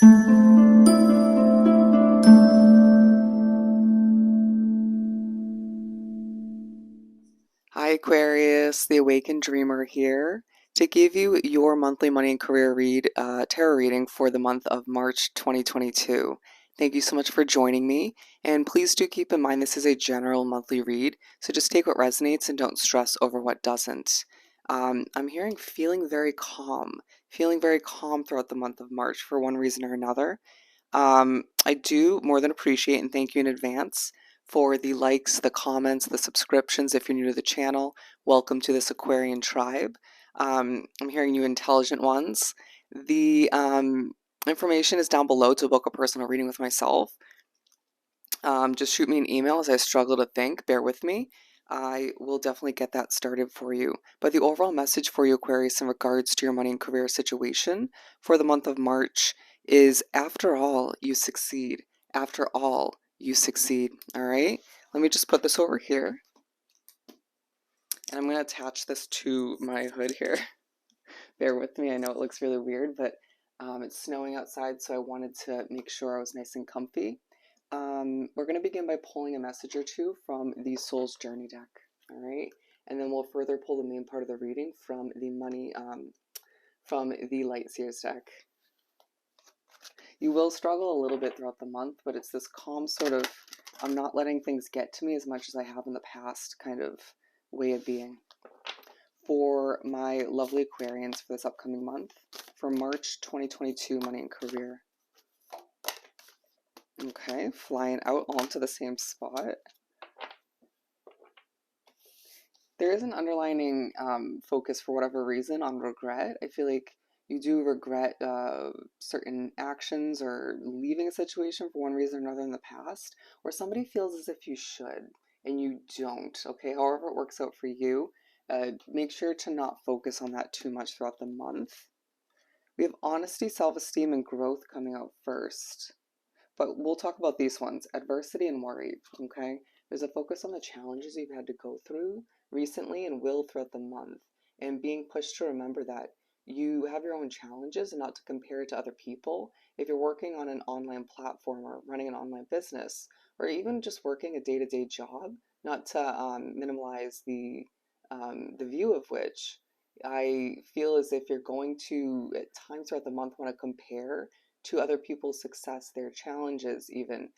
Hi Aquarius, the Awakened Dreamer here to give you your monthly money and career tarot reading for the month of March 2022. Thank you so much for joining me, and please do keep in mind this is a general monthly read, so just take what resonates and don't stress over what doesn't. I'm hearing feeling very calm throughout the month of March for one reason or another. I do more than appreciate and thank you in advance for the likes, the comments, the subscriptions. If you're new to the channel, welcome to this Aquarian tribe. I'm hearing you intelligent ones. The information is down below to book a personal reading with myself. Just shoot me an email as I struggle to think. Bear with me. I will definitely get that started for you. But the overall message for you, Aquarius, in regards to your money and career situation for the month of March is after all, you succeed. After all, you succeed. All right? Let me just put this over here. And I'm going to attach this to my hood here. Bear with me. I know it looks really weird, but it's snowing outside, so I wanted to make sure I was nice and comfy. We're going to begin by pulling a message or two from the Soul's Journey deck, all right? And then we'll further pull the main part of the reading from the Light Seers deck. You will struggle a little bit throughout the month, but it's this calm sort of, I'm not letting things get to me as much as I have in the past kind of way of being. For my lovely Aquarians for this upcoming month, for March 2022 money and career. Okay, flying out onto the same spot. There is an underlining focus for whatever reason on regret. I feel like you do regret certain actions or leaving a situation for one reason or another in the past, or somebody feels as if you should and you don't. Okay, however it works out for you, make sure to not focus on that too much throughout the month. We have honesty, self-esteem, and growth coming out first. But we'll talk about these ones, adversity and worry, okay? There's a focus on the challenges you've had to go through recently and will throughout the month, and being pushed to remember that you have your own challenges and not to compare it to other people. If you're working on an online platform or running an online business, or even just working a day-to-day job, not to minimize the view of which, I feel as if you're going to, at times throughout the month, want to compare to other people's success, their challenges, even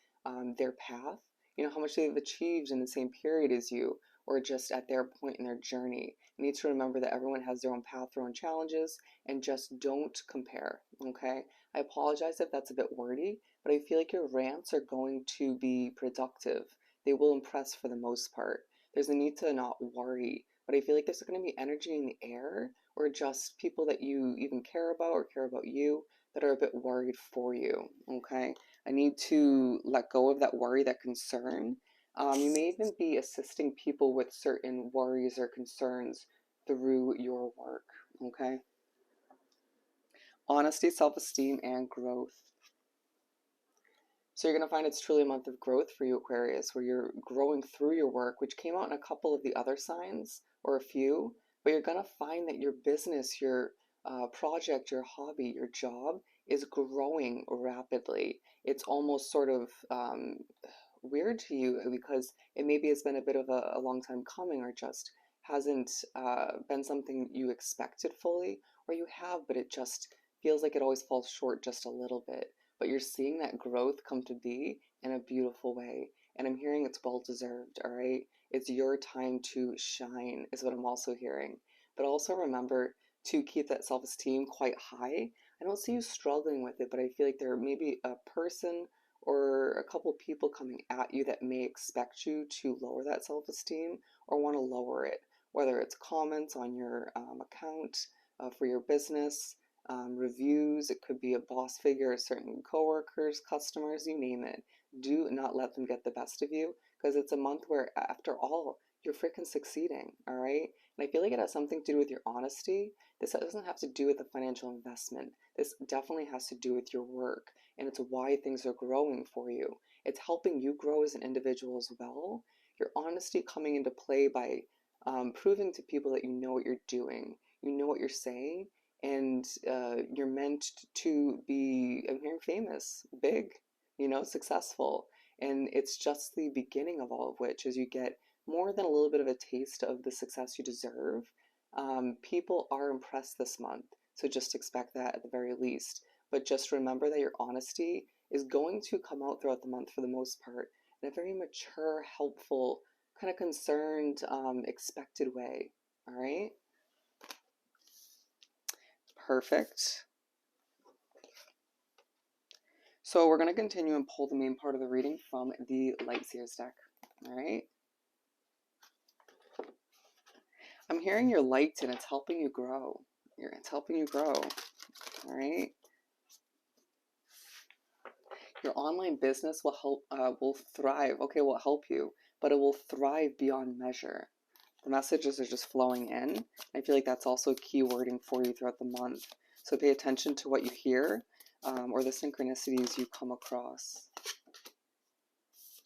their path, you know, how much they've achieved in the same period as you, or just at their point in their journey. You need to remember that everyone has their own path, their own challenges, and just don't compare, okay? I apologize if that's a bit wordy, but I feel like your rants are going to be productive. They will impress for the most part. There's a need to not worry, but I feel like there's going to be energy in the air, or just people that you even care about or care about you that are a bit worried for you, okay? I need to let go of that worry, that concern. You may even be assisting people with certain worries or concerns through your work, okay? Honesty, self-esteem, and growth. So you're going to find it's truly a month of growth for you, Aquarius, where you're growing through your work, which came out in a couple of the other signs, or a few, but you're going to find that your business, your project, your hobby, your job is growing rapidly. It's almost sort of weird to you because it maybe has been a bit of a long time coming, or just hasn't been something you expected fully, or you have, but it just feels like it always falls short just a little bit. But you're seeing that growth come to be in a beautiful way. And I'm hearing it's well deserved, all right? It's your time to shine, is what I'm also hearing. But also remember to keep that self esteem quite high. I don't see you struggling with it, but I feel like there may be a person or a couple people coming at you that may expect you to lower that self esteem or want to lower it, whether it's comments on your account for your business, reviews, it could be a boss figure, certain coworkers, customers, you name it. Do not let them get the best of you, because it's a month where, after all, you're freaking succeeding, all right? And I feel like it has something to do with your honesty. This doesn't have to do with the financial investment. This definitely has to do with your work, and it's why things are growing for you. It's helping you grow as an individual as well. Your honesty coming into play by proving to people that you know what you're doing, you know what you're saying, and you're meant to be, I'm hearing, famous, big, successful. And it's just the beginning of all of which, as you get more than a little bit of a taste of the success you deserve. People are impressed this month, so just expect that at the very least. But just remember that your honesty is going to come out throughout the month for the most part in a very mature, helpful, kind of concerned, expected way. All right? Perfect. So we're going to continue and pull the main part of the reading from the Light Seers deck. All right? I'm hearing your light and it's helping you grow. It's helping you grow. All right? Your online business will will thrive. Okay, will help you, but it will thrive beyond measure. The messages are just flowing in. I feel like that's also key wording for you throughout the month. So pay attention to what you hear, or the synchronicities you come across.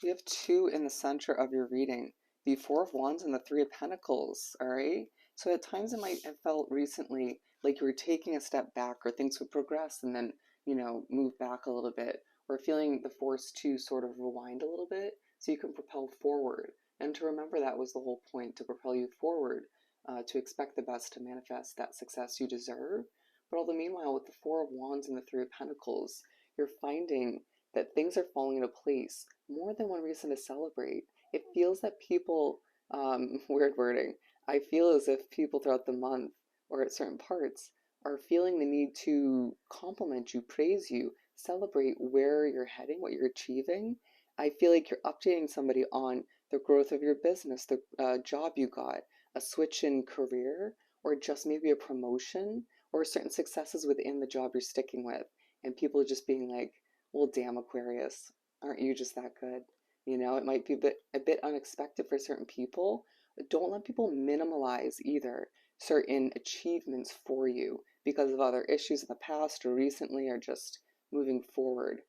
You have 2 in the center of your reading, the 4 of Wands and the 3 of Pentacles, all right? So at times it might have felt recently like you were taking a step back, or things would progress and then, move back a little bit, or feeling the force to sort of rewind a little bit so you can propel forward. And to remember that was the whole point, to propel you forward, to expect the best, to manifest that success you deserve. But all the meanwhile, with the 4 of Wands and the 3 of Pentacles, you're finding that things are falling into place, more than one reason to celebrate. It feels that people, weird wording, I feel as if people throughout the month or at certain parts are feeling the need to compliment you, praise you, celebrate where you're heading, what you're achieving. I feel like you're updating somebody on the growth of your business, the job you got, a switch in career, or just maybe a promotion, or certain successes within the job you're sticking with. And people just being like, well, damn, Aquarius, aren't you just that good? It might be a bit unexpected for certain people, but don't let people minimalize either certain achievements for you because of other issues in the past or recently or just moving forward.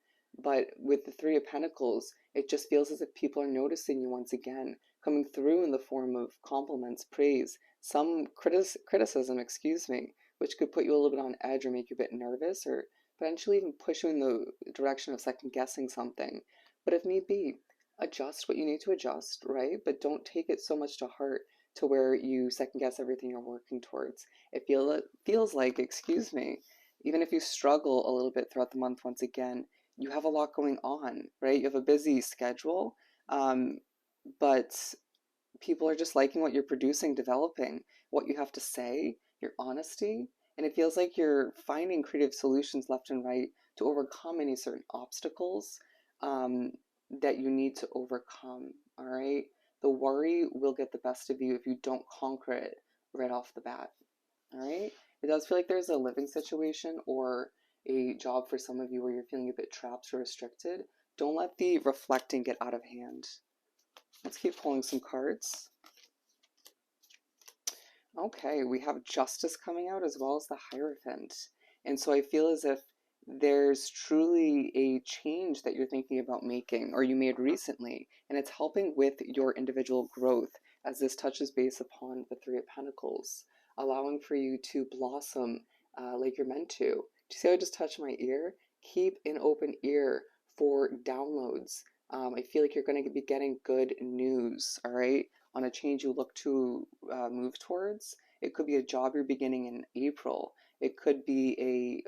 But with the 3 of Pentacles, it just feels as if people are noticing you once again, coming through in the form of compliments, praise, some criticism, excuse me, which could put you a little bit on edge or make you a bit nervous, or potentially even push you in the direction of second guessing something. But if need be, adjust what you need to adjust, right? But don't take it so much to heart to where you second guess everything you're working towards. It feels like, excuse me, even if you struggle a little bit throughout the month, once again, you have a lot going on, right? You have a busy schedule, but people are just liking what you're producing, developing, what you have to say, your honesty, and it feels like you're finding creative solutions left and right to overcome any certain obstacles, um, that you need to overcome, all right? The worry will get the best of you if you don't conquer it right off the bat, all right? It does feel like there's a living situation or a job for some of you where you're feeling a bit trapped or restricted. Don't let the reflecting get out of hand. Let's keep pulling some cards. Okay, we have Justice coming out as well as the Hierophant. And so I feel as if there's truly a change that you're thinking about making or you made recently, and it's helping with your individual growth as this touches base upon the 3 of Pentacles, allowing for you to blossom like you're meant to. Do you see how I just touched my ear? Keep an open ear for downloads. I feel like you're going to be getting good news, all right, on a change you look to move towards. It could be a job you're beginning in April. It could be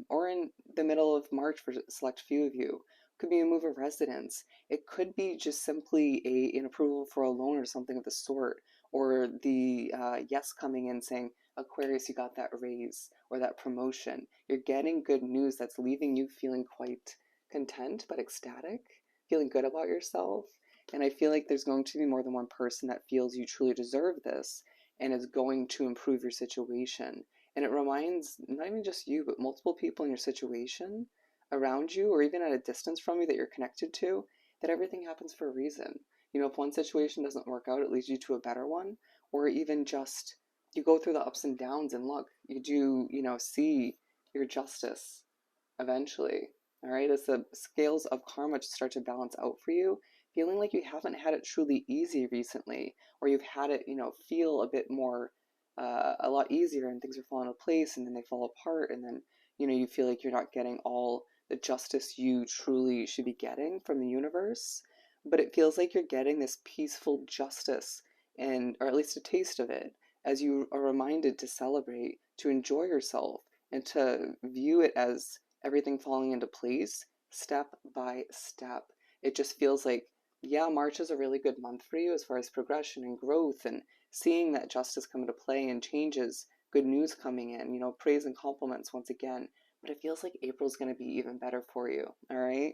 or in the middle of March for a select few of you. It could be a move of residence. It could be just simply an approval for a loan or something of the sort, or the yes coming in saying, Aquarius, you got that raise or that promotion. You're getting good news that's leaving you feeling quite content but ecstatic, feeling good about yourself. And I feel like there's going to be more than one person that feels you truly deserve this and is going to improve your situation. And it reminds not even just you, but multiple people in your situation around you or even at a distance from you that you're connected to, that everything happens for a reason. If one situation doesn't work out, it leads you to a better one, or even just you go through the ups and downs and look, you do, see your justice eventually. All right, as the scales of karma just start to balance out for you, feeling like you haven't had it truly easy recently, or you've had it, feel a bit more a lot easier, and things are falling into place, and then they fall apart, and then you feel like you're not getting all the justice you truly should be getting from the universe. But it feels like you're getting this peaceful justice, and or at least a taste of it, as you are reminded to celebrate, to enjoy yourself, and to view it as everything falling into place step by step. It just feels like, yeah, March is a really good month for you as far as progression and growth and seeing that justice come into play and changes, good news coming in, praise and compliments once again. But it feels like April's going to be even better for you, all right?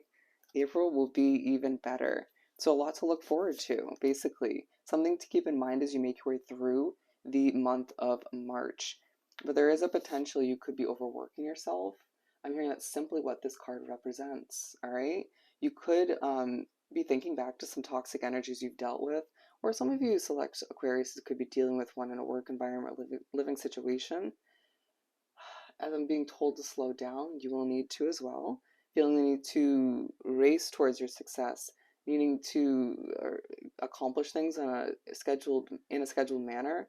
April will be even better. So, a lot to look forward to, basically. Something to keep in mind as you make your way through the month of March. But there is a potential you could be overworking yourself. I'm hearing that's simply what this card represents, all right? You could be thinking back to some toxic energies you've dealt with, or some of you select Aquarius could be dealing with one in a work environment, living situation. As I'm being told to slow down, you will need to as well. Feeling the need to race towards your success, needing to accomplish things in a scheduled manner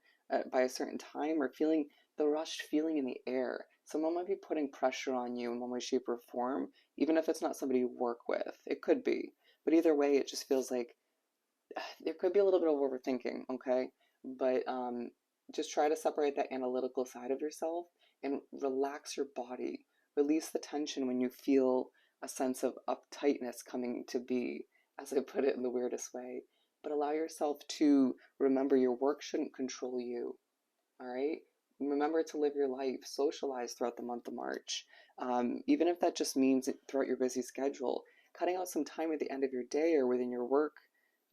by a certain time, or feeling the rushed feeling in the air. Someone might be putting pressure on you in one way, shape, or form, even if it's not somebody you work with. It could be. But either way, it just feels like there could be a little bit of overthinking, okay? But just try to separate that analytical side of yourself and relax your body. Release the tension when you feel a sense of uptightness coming to be, as I put it in the weirdest way. But allow yourself to remember your work shouldn't control you, all right? Remember to live your life, socialize throughout the month of March. Even if that just means throughout your busy schedule, cutting out some time at the end of your day or within your work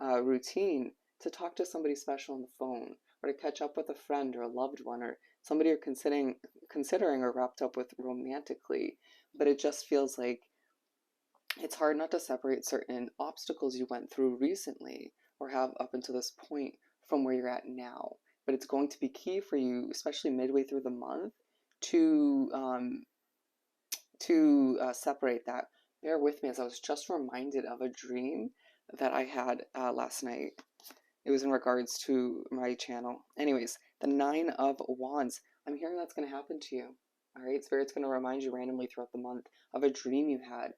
routine to talk to somebody special on the phone, or to catch up with a friend or a loved one, or somebody you're considering or wrapped up with romantically. But it just feels like it's hard not to separate certain obstacles you went through recently or have up until this point from where you're at now. But it's going to be key for you, especially midway through the month, to separate that. Bear with me, as I was just reminded of a dream that I had last night. It was in regards to my channel. Anyways, the Nine of Wands. I'm hearing that's going to happen to you. All right, Spirit's going to remind you randomly throughout the month of a dream you had.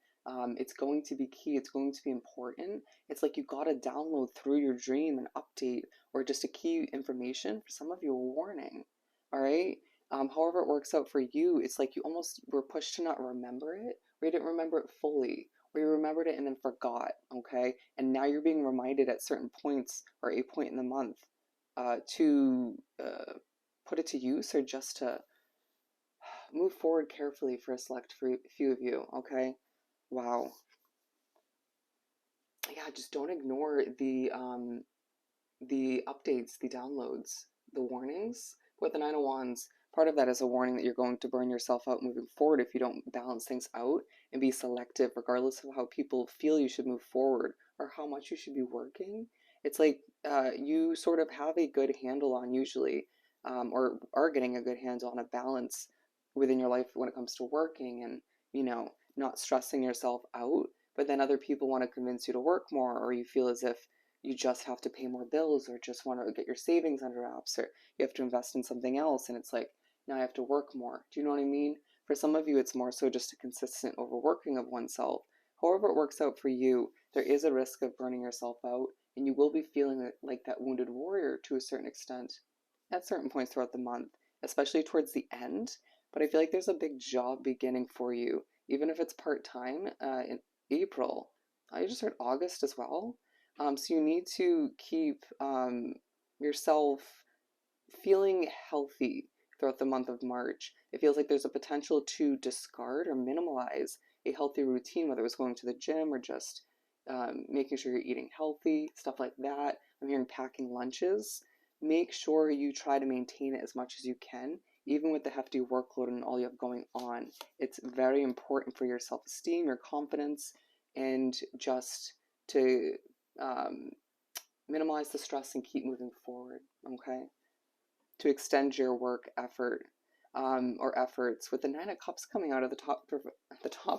It's going to be key. It's going to be important. It's like you got to download through your dream an update or just a key information. For some of you, a warning. All right. However it works out for you, it's like you almost were pushed to not remember it, or you didn't remember it fully, or you remembered it and then forgot, okay? And now you're being reminded at certain points or a point in the month to put it to use, or just to move forward carefully for a select few of you, okay? Wow. Yeah, just don't ignore the updates, the downloads, the warnings. With the Nine of Wands, part of that is a warning that you're going to burn yourself out moving forward if you don't balance things out and be selective, regardless of how people feel you should move forward or how much you should be working. It's like you sort of have a good handle on, usually, or are getting a good handle on a balance within your life when it comes to working and, not stressing yourself out. But then other people want to convince you to work more, or you feel as if you just have to pay more bills, or just want to get your savings under wraps, or you have to invest in something else, and it's like, now I have to work more. Do you know what I mean? For some of you, it's more so just a consistent overworking of oneself. However it works out for you, there is a risk of burning yourself out, and you will be feeling like that wounded warrior to a certain extent at certain points throughout the month, especially towards the end. But I feel like there's a big job beginning for you, even if it's part-time in April. I just heard August as well. So you need to keep yourself feeling healthy throughout the month of March. It feels like there's a potential to discard or minimalize a healthy routine, whether it's going to the gym or just making sure you're eating healthy, stuff like that. I'm hearing packing lunches. Make sure you try to maintain it as much as you can, even with the hefty workload and all you have going on. It's very important for your self-esteem, your confidence, and just to minimize the stress and keep moving forward, okay? To extend your work effort or efforts. With the Nine of Cups coming out of the top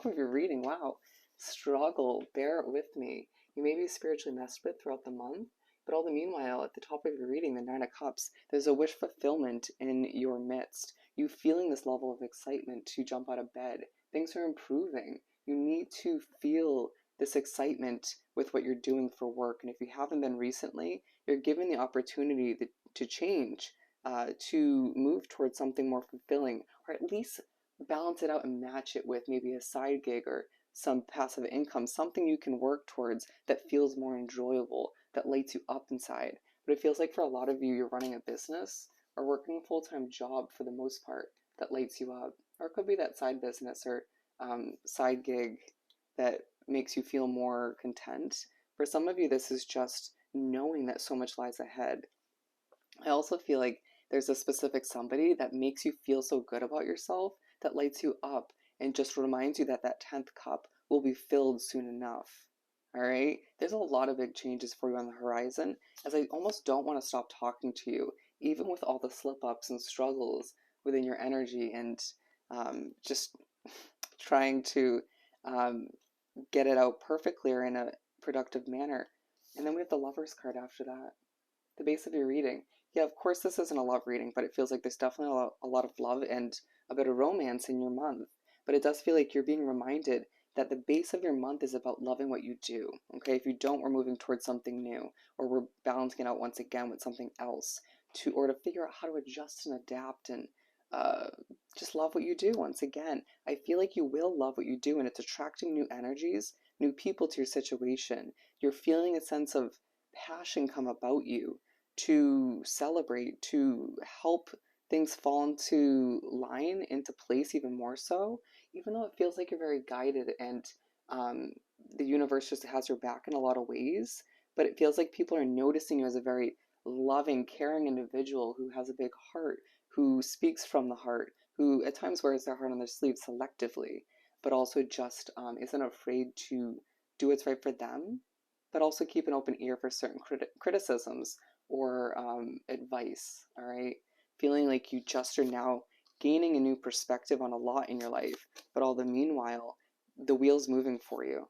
of your reading, wow, struggle, bear with me. You may be spiritually messed with throughout the month. But all the meanwhile, at the top of your reading, the Nine of Cups, there's a wish fulfillment in your midst. You feeling this level of excitement to jump out of bed. Things are improving. You need to feel this excitement with what you're doing for work. And if you haven't been recently, you're given the opportunity to change, to move towards something more fulfilling, or at least balance it out and match it with maybe a side gig or some passive income, something you can work towards that feels more enjoyable, that lights you up inside. But it feels like for a lot of you, you're running a business or working a full-time job for the most part that lights you up. Or it could be that side business or side gig that makes you feel more content. For some of you, this is just knowing that so much lies ahead. I also feel like there's a specific somebody that makes you feel so good about yourself, that lights you up and just reminds you that that 10th cup will be filled soon enough. All right? There's a lot of big changes for you on the horizon, as I almost don't want to stop talking to you, even with all the slip ups and struggles within your energy and just trying to um, get it out perfectly or in a productive manner. And then we have the Lover's card after that, the base of your reading. Yeah, of course, this isn't a love reading, but it feels like there's definitely a lot of love and a bit of romance in your month. But it does feel like you're being reminded that the base of your month is about loving what you do. Okay, if you don't, we're moving towards something new, or we're balancing it out once again with something else, or to figure out how to adjust and adapt and uh, just love what you do once again. I feel like you will love what you do, and it's attracting new energies, new people to your situation. You're feeling a sense of passion come about you to celebrate, to help things fall into line, into place even more so, even though it feels like you're very guided and um, the universe just has your back in a lot of ways. But it feels like people are noticing you as a very loving, caring individual who has a big heart, who speaks from the heart, who at times wears their heart on their sleeve selectively, but also just isn't afraid to do what's right for them, but also keep an open ear for certain criticisms or advice. All right, feeling like you just are now gaining a new perspective on a lot in your life, but all the meanwhile, the wheel's moving for you.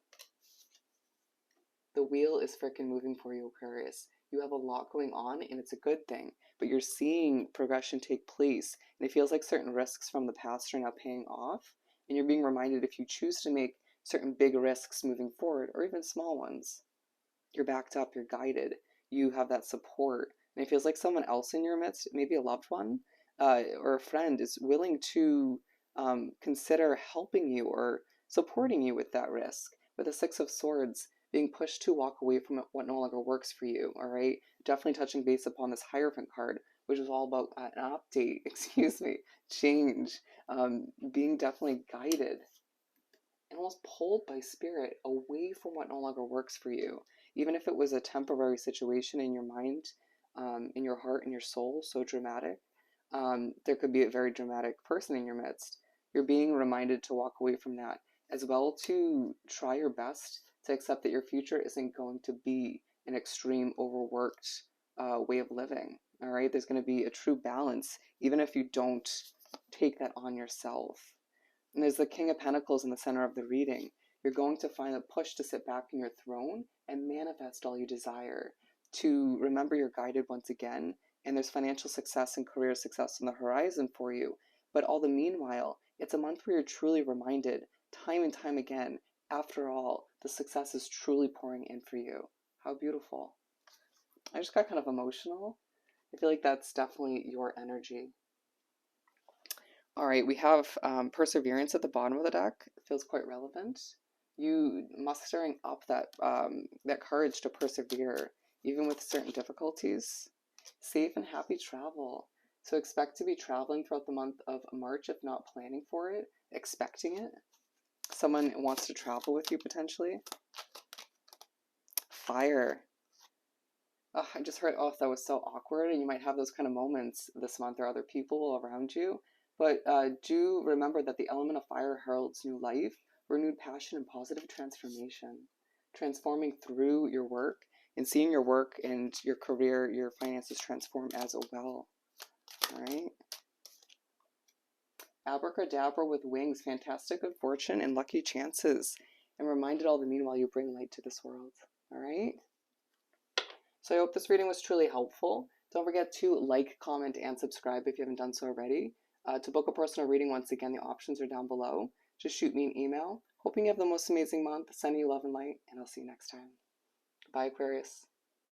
The wheel is freaking moving for you, Aquarius. You have a lot going on, and it's a good thing, but you're seeing progression take place, and it feels like certain risks from the past are now paying off, and you're being reminded if you choose to make certain big risks moving forward, or even small ones, you're backed up, you're guided, you have that support. And it feels like someone else in your midst, maybe a loved one or a friend, is willing to consider helping you or supporting you with that risk. With the Six of Swords, being pushed to walk away from what no longer works for you, all right? Definitely touching base upon this Hierophant card, which is all about an update, excuse me, change, being definitely guided and almost pulled by spirit away from what no longer works for you, even if it was a temporary situation in your mind, in your heart, in your soul, so dramatic. There could be a very dramatic person in your midst. You're being reminded to walk away from that, as well to try your best to accept that your future isn't going to be an extreme, overworked way of living. All right, there's going to be a true balance, even if you don't take that on yourself. And there's the King of Pentacles in the center of the reading. You're going to find a push to sit back in your throne and manifest all you desire, to remember you're guided once again, and there's financial success and career success on the horizon for you. But all the meanwhile, it's a month where you're truly reminded, time and time again, after all, the success is truly pouring in for you. How beautiful. I just got kind of emotional. I feel like that's definitely your energy. All right, we have Perseverance at the bottom of the deck. It feels quite relevant. You mustering up that courage to persevere, even with certain difficulties. Safe and happy travel. So expect to be traveling throughout the month of March, if not planning for it, expecting it. Someone wants to travel with you potentially. Fire. Oh, I just heard, oh, that was so awkward, and you might have those kind of moments this month or other people around you. But do remember that the element of fire heralds new life, renewed passion, and positive transformation. Transforming through your work and seeing your work and your career, your finances transform as well. All right. Abracadabra with wings, fantastic good fortune and lucky chances. And reminded all the meanwhile you bring light to this world. All right. So I hope this reading was truly helpful. Don't forget to like, comment, and subscribe if you haven't done so already. To book a personal reading, once again, the options are down below. Just shoot me an email. Hoping you have the most amazing month. Sending you love and light, and I'll see you next time. Bye, Aquarius.